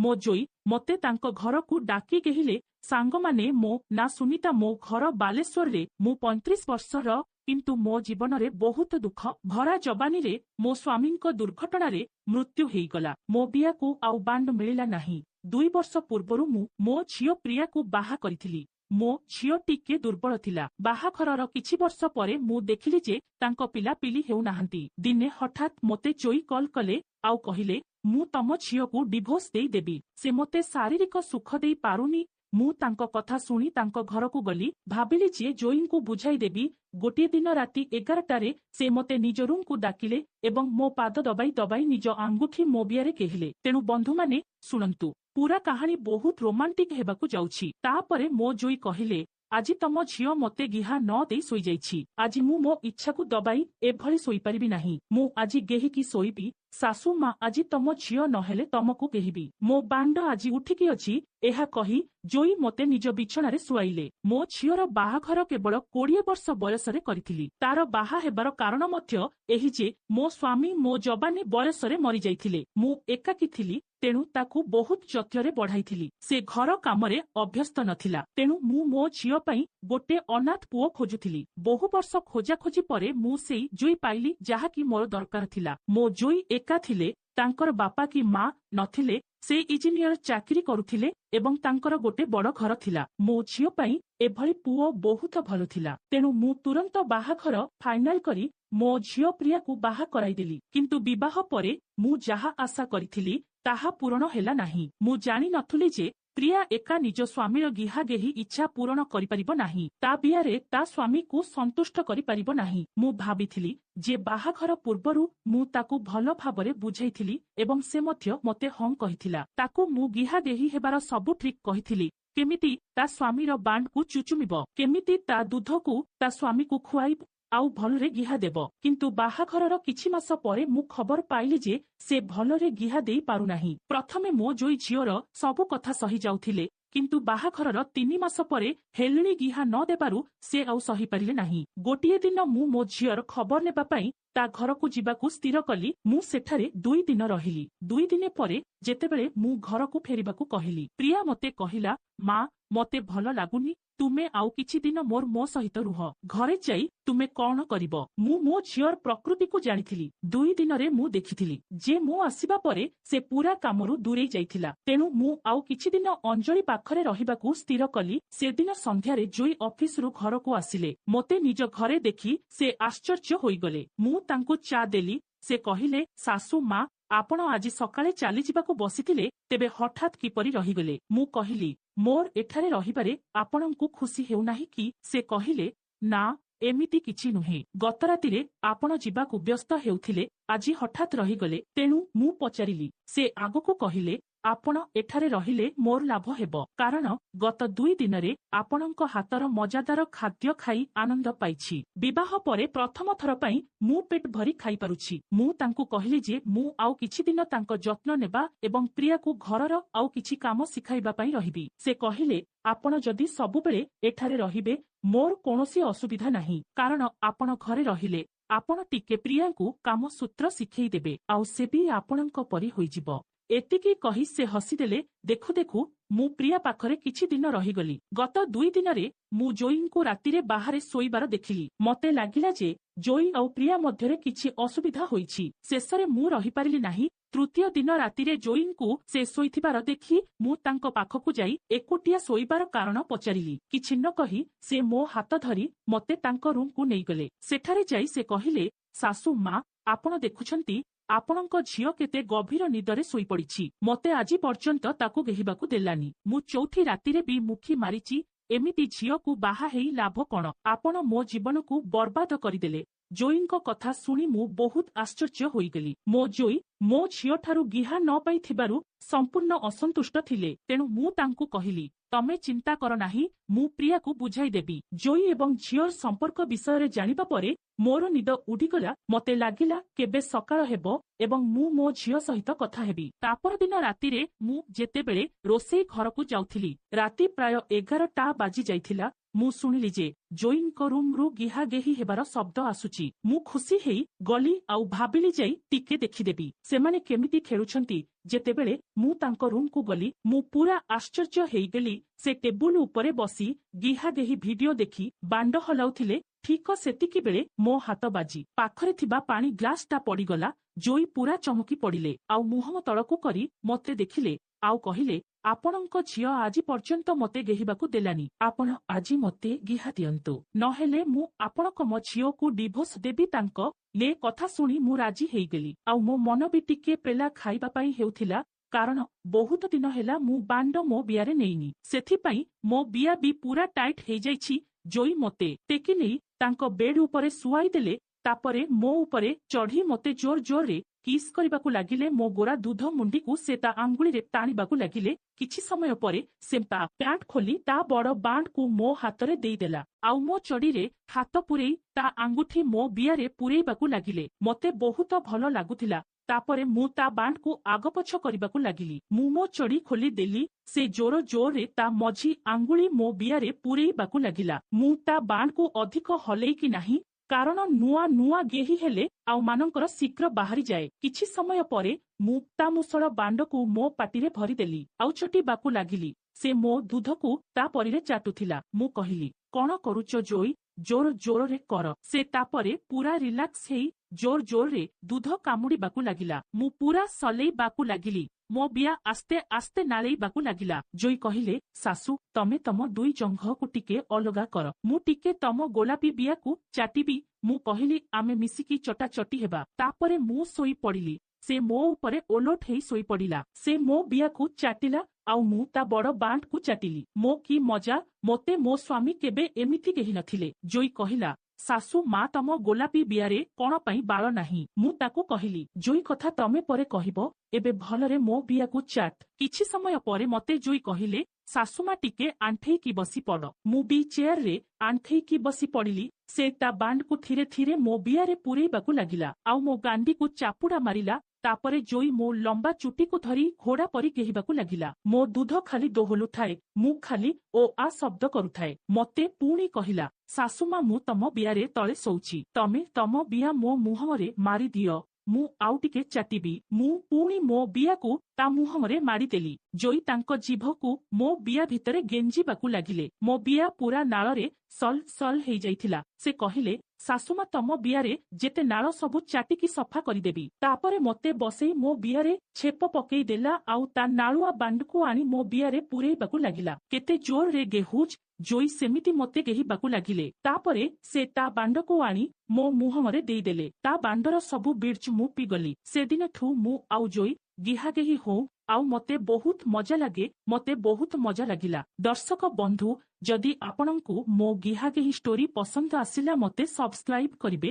मो जोई मते तांको घर को डाकी कहिले सांग माने मो ना सुनीता मो घर बालेश्वर रे मु 35 वर्षर किंतु मो जीवन रे बहुत दुख भरा जवानी रे मो स्वामी दुर्घटना रे मृत्यु हेगला मो बिया को आउ बांड मिलिला नहीं 2 वर्ष पूर्वरु मु मो झियो प्रिया को बाहा करिथिली मो झियो टिके दुर्बल थिला बाहाघरर किछि वर्ष परे मु देखिली जे तांको पिला पिली हेउ नाहंती दिने हठात मोते जोई कॉल कले आउ कहिले मु तम झियो को डिवोर्स देई देबी से मोते शारीरिक सुख देई पारुनी मु तांको कथा सुनी तांको घर को गली भाबिली जे जोई को बुझाई देबी गोटे दिन राति 11टारे से मोते निज रूम को डाकिले एवं मो पाद दबाई दबाई निज आंगुठी मो बियारे कहिले तेणु बंधु माने सुनंतु पूरा कहानी बहुत रोमांटिक हेबाकु जाउछि तापरे मो जोई कहिले आज तम झियो मते गिहा न देई सोई जाइछि आज मु मो इच्छा को दबाई एभଳି सोई परिबि नाही मु आज गेही की सोईबी सासू माँ आज तम झियो नहेले तमको केहिबी मो बांड आज उठिकी अछि एहा कही जोई मते निज बिछणारे सुआइले मो झियोर बाहाघर केवल 20 वर्ष बयसरे करिथिली तार बाहा हेबार कारण मध्य एही जे मो स्वामी मो जवानी बयसरे मरि जाइथिले मु एकाकी थिली तेणु ताकू बहुत जत्ୟରେ बढ़ाइथिली से घर कामरे अभ्यस्त नथिला तेणु मु मो झियो पई गोटे अनाथ पुओ खोजुथिली बहु वर्ष खोजा खोजी परे मु सेई जोई पाइली जहा कि मोर दरकार थिला मो जोई एका थिले तांकर बापा की माँ नथिले से इंजीनियर चाकरी करुथिले एवं तांकर गोटे बड़ घर थिला मो झियो पई एभଳି पुओ बहुत भलो थिला तेणु मु तुरंत बाहाघर फाइनाल करी मो झियो प्रिया को बाहा कराइदेली किंतु विवाह परे मु जहा आशा करिथिली ताहा पूरण हेला नाही मु जानि नथुली जे प्रिया एका निज स्वामीर गिहा गेही इच्छा पूरण करि परिबो नाही ता बियारे ता स्वामी को संतुष्ट करि परिबो नाही मु भाबिथिली जे बाहाघर पूर्वरु मु ताकू भलो भाबरे बुझाइथिली एवं से मध्य मते हं कहिथिला ताकू मु गिहा गेही हेबार सबु ट्रिक कहिथिली केमिति ता स्वामीर बांड को चुचुमिबो केमिति ता दूध को ता स्वामी को खुआइब आउ भलरे गिहा देब किंतु बाहाघरर किछि मास परे मु खबर पाइली जे से भलरे गिहा देई पारु नाही प्रथमे मो जोई झियोर सबु कथा सही जाउथिले किंतु बाहाघरर 3 मास परे हेलणी गिहा न देबारु से आउ सही परिले नाही गोटिए दिन मु मो झियोर खबर नेबा पई ता घर को जीवाकू स्थिर कली मु सेठारे 2 दिन रहिली 2 दिन परे जेतेबेले मु घर को फेरिबाकू कहिली प्रिया मते कहिला माँ मते भल लागुनी तुमे आउ किछि दिन मोर मो सहित रुह घरे जाई तुमे कौन करिब मु मो झियोर प्रकृति को जानिथिली 2 दिन रे मु देखिथिली जे मु आसीबा परे से पूरा कामरु दूरे जाइथिला तेणु मु आउ किछि दिन अंजलि पाखरे रहिबाकू स्थिर कली से दिन संध्या रे जोई ऑफिस रु घर को आसिले मते निज घरे देखि से आश्चर्य होई गले मु तांको चा देली से कहिले सासू माँ आपण आज सकाळे चाली जिबाकू बसिथिले तेबे हठात किपरि रहिगले मु कहिली मोर एठारे रहिबारे आपणंकु खुशी हेउ नाही कि से कहिले ना एमिति किछि नुहे गत रातिरे आपण जिबाकू व्यस्त हेउथिले आज हठात रहिगले तेणु मु पचारिली से आगको कहिले आपण एठारे रहिले मोर लाभ हेबो कारण गत 2 दिनरे आपणंक हातर मजादार खाद्य खाई आनंद पाइछि विवाह परे प्रथम थर पई मु पेट भरी खाई पारुछि मु तांकु कहिली जे मु आउ किछि दिन तांको जत्न नेबा एवं प्रिया को घरर आउ किछि काम सिखाइबा पई रहिबी से कहिले आपण जदि सबुबेले एठारे रहिबे मोर कोनोसी असुविधा नाही कारण आपण घरे रहिले आपण टिके प्रिया को काम सूत्र सिखै देबे आउ से भी आपणंक परि होइजिबो एतिकी कही से हसीदेले देखु देखु मु प्रिया पाखरे किछि दिन रहिगली गत 2 दिनरे मु जोई को रातिरे बाहरे सोईबार देखिली मते लागिला जे जोई आउ प्रिया मध्यरे किछि असुविधा होईछि शेषरे मु रहि पारिली नाही तृतीय दिन रातिरे जोई को से सोईथिबार देखि मु तांको पाखकु जाई एकोटिया सोईबार कारण पचारिली किछि न कही से मो हाथ धरी मते तांको रूम को नेई गले सेठारे जाई से कहिले सासू माँ आपण देखुछंती आपणଙ୍କ ଝିଅ କେତେ ଗଭୀର ନିଦରେ ଶୋଇପଡ଼ିଛି ମତେ ଆଜି ପର୍ଯ୍ୟନ୍ତ ତାକୁ ଗେହିବାକୁ ଦେଲାନି ମୁଁ ଚୌଥି ରାତିରେ ବି ମୁଖି ମାରିଛି ଏମିତି ଝିଅକୁ ବାହା ହେଇ ଲାଭ କଣ ଆପଣ ମୋ ଜୀବନକୁ ବର୍ବାଦ କରିଦେଲେ ଜୋଇଙ୍କ କଥା ଶୁଣି ମୁଁ ବହୁତ ଆଶ୍ଚର୍ଯ୍ୟ ହୋଇଗଲି ମୋ ଜୋଇ ମୋ ଝିଅଠାରୁ ଗିହା ନ ପାଇଥିବାରୁ ସମ୍ପୂର୍ଣ୍ଣ ଅସନ୍ତୁଷ୍ଟ ଥିଲେ ତେଣୁ ମୁଁ ତାଙ୍କୁ କହିଲି ତମେ ଚିନ୍ତା କର ନାହିଁ ମୁଁ ପ୍ରିୟାକୁ ବୁଝାଇ ଦେବି ଜୋଇ ଏବଂ ଝିଅର ସମ୍ପର୍କ ବିଷୟରେ ଜାଣିବା ପରେ ମୋର ନିଦ ଉଡ଼ିଗଲା ମତେ ଲାଗିଲା କେବେ ସକାଳ ହେବ ଏବଂ ମୁଁ ମୋ ଝିଅ ସହିତ କଥା ହେବି ତାପର ଦିନ ରାତିରେ ମୁଁ ଯେତେବେଳେ ରୋଷେଇ ଘରକୁ ଯାଉଥିଲି ରାତି ପ୍ରାୟ 11ଟା ବାଜି ଯାଇଥିଲା ମୁଁ ଶୁଣିଲି ଯେ ଜୋଇଙ୍କ ରୁମ୍ରୁ ଗିହାଗେହି ହେବାର ଶବ୍ଦ ଆସୁଛି। ମୁଁ ଖୁସି ହେଇ ଗଲି ଆଉ ଭାବିଲି ଯାଇ ଟିକେ ଦେଖିଦେବି ସେମାନେ କେମିତି ଖେଳୁଛନ୍ତି। ଯେତେବେଳେ ମୁଁ ତାଙ୍କ ରୁମ୍କୁ ଗଲି ମୁଁ ପୁରା ଆଶ୍ଚର୍ଯ୍ୟ ହେଇଗଲି। ସେ ଟେବୁଲ ଉପରେ ବସି ଗିହାଗେହି ଭିଡିଓ ଦେଖି ବାଣ୍ଡ ହଲାଉଥିଲେ। ଠିକ ସେତିକି ବେଳେ ମୋ ହାତ ବାଜି ପାଖରେ ଥିବା ପାଣି ଗ୍ଲାସଟା ପଡିଗଲା। ଜୋଇ ପୁରା ଚମକି ପଡିଲେ ଆଉ ମୁହଁ ତଳକୁ କରି ମତେ ଦେଖିଲେ ଆଉ କହିଲେ, ଆପଣଙ୍କ ଝିଅ ଆଜି ପର୍ଯ୍ୟନ୍ତ ମତେ ଗେହିବାକୁ ଦେଲାନି। ଆପଣ ଆଜି ମତେ ଗିହା ଦିଅନ୍ତୁ, ନହେଲେ ମୁଁ ଆପଣଙ୍କ ମୋ ଝିଅକୁ ଡିଭୋର୍ସ ଦେବି। ତାଙ୍କ ଲେ କଥା ଶୁଣି ମୁଁ ରାଜି ହେଇଗଲି ଆଉ ମୋ ମନ ବି ଟିକେ ପେଲା ଖାଇବା ପାଇଁ ହେଉଥିଲା। କାରଣ ବହୁତ ଦିନ ହେଲା ମୁଁ ବାଣ୍ଡ ମୋ ବିଆରେ ନେଇନି, ସେଥିପାଇଁ ମୋ ବିଆ ବି ପୁରା ଟାଇଟ୍ ହେଇଯାଇଛି। ଜୋଇ ମତେ ଟେକି ନେଇ ତାଙ୍କ ବେଡ୍ ଉପରେ ଶୁଆଇ ଦେଲେ। ତାପରେ ମୋ ଉପରେ ଚଢି ମତେ ଜୋର ଜୋରରେ କିସ୍ କରିବାକୁ ଲାଗିଲେ। ମୋ ଗୋରା ଦୁଧ ମୁଣ୍ଡିକୁ ସେ ତା ଆଙ୍ଗୁଳିରେ ଟାଣିବାକୁ ଲାଗିଲେ। କିଛି ସମୟ ପରେ ସେ ତା ପ୍ୟାଣ୍ଟ ଖୋଲି ତା ବଡ ବାଣ୍ଡକୁ ମୋ ହାତରେ ଦେଇଦେଲା ଆଉ ମୋ ଚଡିରେ ହାତ ପୁରେଇ ତା ଆଙ୍ଗୁଠି ମୋ ବିଆରେ ପୁରେଇବାକୁ ଲାଗିଲେ। ମତେ ବହୁତ ଭଲ ଲାଗୁଥିଲା। ତାପରେ ମୁଁ ତା ବାଣ୍ଡକୁ ଆଗପଛ କରିବାକୁ ଲାଗିଲି। ମୁଁ ମୋ ଚଡି ଖୋଲିଦେଲି। ସେ ଜୋର ଜୋରରେ ତା ମଝି ଆଙ୍ଗୁଳି ମୋ ବିଆରେ ପୁରେଇବାକୁ ଲାଗିଲା। ମୁଁ ତା ବାଣ୍ଡକୁ ଅଧିକ ହଲେଇକି ନାହିଁ, କାରଣ ନୂଆ ନୂଆ ଗେହି ହେଲେ ଆଉ ମାନଙ୍କର ଶୀଘ୍ର ବାହାରିଯାଏ। କିଛି ସମୟ ପରେ ମୁଁ ତା ମୁଷଳ ବାଣ୍ଡକୁ ମୋ ପାଟିରେ ଭରିଦେଲି ଆଉ ଚଟିବାକୁ ଲାଗିଲି। ସେ ମୋ ଦୁଧକୁ ତା ପରିରେ ଚାଟୁଥିଲା। ମୁଁ କହିଲି, କଣ କରୁଛ ଜୋଇ? ଜୋର ଜୋରରେ କର। ସେ ତାପରେ ପୁରା ରିଲାକ୍ସ ହେଇ ଜୋର ଜୋରରେ ଦୁଧ କାମୁଡିବାକୁ ଲାଗିଲା। ମୁଁ ପୁରା ସଲେଇବାକୁ ଲାଗିଲି। ମୋ ବିଆ ଆସ୍ତେ ଆସ୍ତେ ନାଳେଇବାକୁ ଲାଗିଲା। ଜୋଇ କହିଲେ, ଶାଶୁ ତମେ ତମ ଦୁଇ ଜଙ୍ଘକୁ ଟିକେ ଅଲଗା କର, ମୁଁ ଟିକେ ତମ ଗୋଲାପୀ ବିଆକୁ ଚାଟିବି। ମୁଁ କହିଲି, ଆମେ ମିଶିକି ଚଟାଚଟି ହେବା। ତାପରେ ମୁଁ ଶୋଇ ପଡିଲି। ସେ ମୋ ଉପରେ ଓଲଟ ହେଇ ଶୋଇପଡିଲା। ସେ ମୋ ବିଆକୁ ଚାଟିଲା ଆଉ ମୁଁ ତା ବଡ ବାଣ୍ଡକୁ ଚାଟିଲି। ମୋ କି ମଜା! ମୋତେ ମୋ ସ୍ୱାମୀ କେବେ ଏମିତି କେହି ନଥିଲେ। ଜୋଇ କହିଲା, ଶାଶୁ ମା ତମ ଗୋଲାପୀ ବିଆରେ କଣ ପାଇଁ ବାଳ ନାହିଁ? ମୁଁ ତାକୁ କହିଲି, ଜୋଇ କଥା ତମେ ପରେ କହିବ, ଏବେ ଭଲରେ ମୋ ବିଆକୁ ଚାଟ। କିଛି ସମୟ ପରେ ମତେ ଜୋଇ କହିଲେ, ଶାଶୁମା ଟିକେ ଆଣ୍ଠେଇକି ବସି ପଡ। ମୁଁ ବି ଚେୟାରରେ ଆଣ୍ଠେଇକି ବସି ପଡିଲି। ସେ ତା ବାଣ୍ଡକୁ ଧୀରେ ଧୀରେ ମୋ ବିଆରେ ପୁରେଇବାକୁ ଲାଗିଲା ଆଉ ମୋ ଗାଣ୍ଡିକୁ ଚାପୁଡା ମାରିଲା। ତାପରେ ଜୋଇ ମୋ ଲମ୍ବା ଚୁଟିକୁ ଧରି ଘୋଡା ପରି ଗେହିବାକୁ ଲାଗିଲା। ମୋ ଦୁଧ ଖାଲି ଦୋହଲୁଥାଏ। ମୁଁ ଖାଲି ଓ ଆ ଶବ୍ଦ କରୁଥାଏ। ମତେ ପୁଣି କହିଲା, ଶାଶୁମା ମୁଁ ତମ ବିଆରେ ତଳେ ଶୋଉଛି, ତମେ ତମ ବିଆ ମୋ ମୁହଁରେ ମାରିଦିଅ, ମୁଁ ଆଉ ଟିକେ ଚାଟିବି। ମୁଁ ପୁଣି ମୋ ବିଆକୁ ତା ମୁହଁରେ ମାରିଦେଲି। ଜୋଇ ତାଙ୍କ ଜିଭକୁ ମୋ ବିଆ ଭିତରେ ଗେଞ୍ଜିବାକୁ ଲାଗିଲେ। ମୋ ବିଆ ପୁରା ନାଳରେ ସଲ ସଲ ହେଇଯାଇଥିଲା। ସେ କହିଲେ, ଶାଶୁମା ତମ ବିଆରେ ଯେତେ ନାଳ ସବୁ ଚାଟିକି ସଫା କରିଦେବି। ତାପରେ ମତେ ବସେଇ ମୋ ବିଆରେ ଛେପ ପକେଇ ଦେଲା ଆଉ ତା ନାଳୁଆ ବାଣ୍ଡକୁ ଆଣି ମୋ ବିଆରେ ପୁରେଇବାକୁ ଲାଗିଲା। କେତେ ଜୋରରେ ଗେହୁଜ! ଜୋଇ ସେମିତି ମତେ ଗେହିବାକୁ ଲାଗିଲେ। ତାପରେ ସେ ତା ବାଣ୍ଡକୁ ଆଣି ମୋ ମୁହଁରେ ଦେଇଦେଲେ। ତା ବାଣ୍ଡର ସବୁ ବିର୍ଜ ମୁଁ ପିଇଗଲି। ସେଦିନଠୁ ମୁଁ ଆଉ ଜୋଇ ଗିହାଗେହି ହଉ ଆଉ ମତେ ବହୁତ ମଜା ଲାଗେ। ମତେ ବହୁତ ମଜା ଲାଗିଲା। ଦର୍ଶକ ବନ୍ଧୁ, ଯଦି ଆପଣଙ୍କୁ ମୋ ଗିହାଗେହି ଷ୍ଟୋରି ପସନ୍ଦ ଆସିଲା ମତେ ସବସ୍କ୍ରାଇବ କରିବେ।